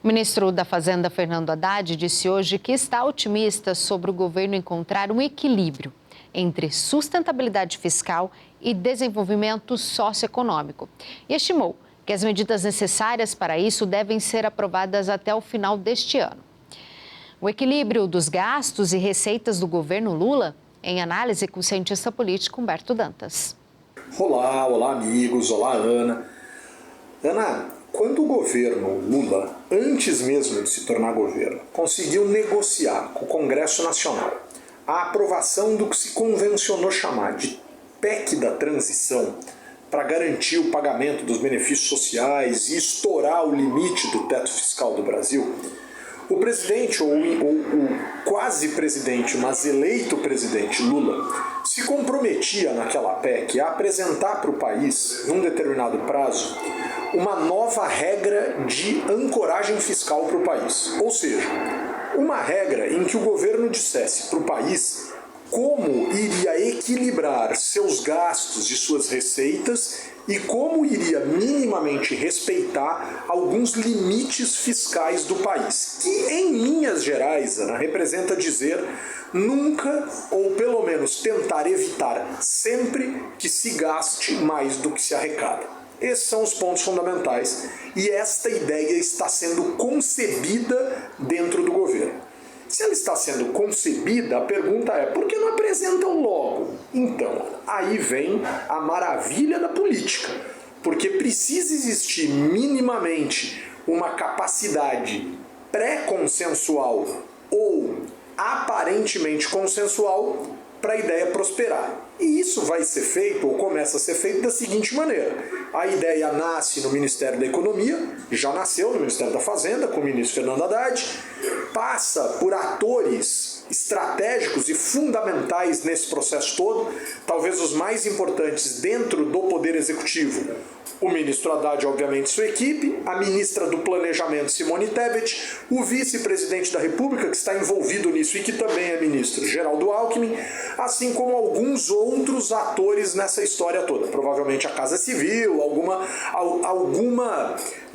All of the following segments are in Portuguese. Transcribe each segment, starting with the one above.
O ministro da Fazenda, Fernando Haddad, disse hoje que está otimista sobre o governo encontrar um equilíbrio entre sustentabilidade fiscal e desenvolvimento socioeconômico. E estimou que as medidas necessárias para isso devem ser aprovadas até o final deste ano. O equilíbrio dos gastos e receitas do governo Lula, em análise com o cientista político Humberto Dantas. Olá amigos, olá Ana. Ana, quando o governo Lula, antes mesmo de se tornar governo, conseguiu negociar com o Congresso Nacional a aprovação do que se convencionou chamar de PEC da transição para garantir o pagamento dos benefícios sociais e estourar o limite do teto fiscal do Brasil, o presidente, ou o quase presidente, mas eleito presidente Lula, se comprometia naquela PEC a apresentar para o país, num determinado prazo, uma nova regra de ancoragem fiscal para o país. Ou seja, uma regra em que o governo dissesse para o país como iria equilibrar seus gastos e suas receitas e como iria minimamente respeitar alguns limites fiscais do país, que em linhas gerais, Ana, representa dizer nunca, ou pelo menos tentar evitar sempre que se gaste mais do que se arrecada. Esses são os pontos fundamentais e esta ideia está sendo concebida dentro do governo. Se ela está sendo concebida, a pergunta é: por que não apresentam logo? Então, aí vem a maravilha da política, porque precisa existir minimamente uma capacidade pré-consensual ou aparentemente consensual para a ideia prosperar. E isso vai ser feito, ou começa a ser feito, da seguinte maneira: a ideia nasce no Ministério da Economia, já nasceu no Ministério da Fazenda, com o ministro Fernando Haddad, passa por atores estratégicos e fundamentais nesse processo todo, talvez os mais importantes dentro do Poder Executivo. O ministro Haddad, obviamente, sua equipe, a ministra do Planejamento, Simone Tebet, o vice-presidente da República, que está envolvido nisso e que também é ministro, Geraldo Alckmin, assim como alguns outros atores nessa história toda. Provavelmente a Casa Civil, alguma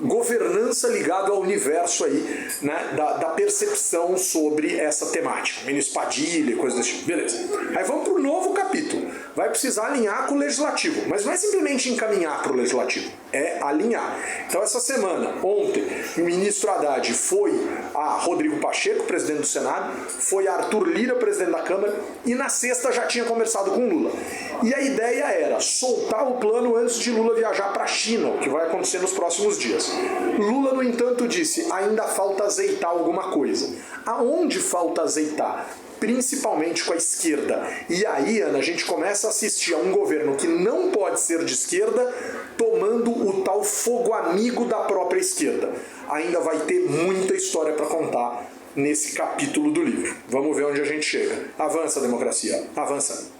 governança ligada ao universo aí, né, da percepção sobre essa temática. Ministro Padilha, coisas desse tipo. Beleza. Aí vamos para o novo capítulo. Vai precisar alinhar com o Legislativo, mas não é simplesmente encaminhar para o Legislativo, é alinhar. Então essa semana, ontem, o ministro Haddad foi a Rodrigo Pacheco, presidente do Senado, foi a Arthur Lira, presidente da Câmara, e na sexta já tinha conversado com Lula. E a ideia era soltar o plano antes de Lula viajar para a China, o que vai acontecer nos próximos dias. Lula, no entanto, disse: ainda falta azeitar alguma coisa. Aonde falta azeitar? Principalmente com a esquerda. E aí, Ana, a gente começa a assistir a um governo que não pode ser de esquerda, tomando o tal fogo amigo da própria esquerda. Ainda vai ter muita história para contar nesse capítulo do livro. Vamos ver onde a gente chega. Avança, democracia. Avança.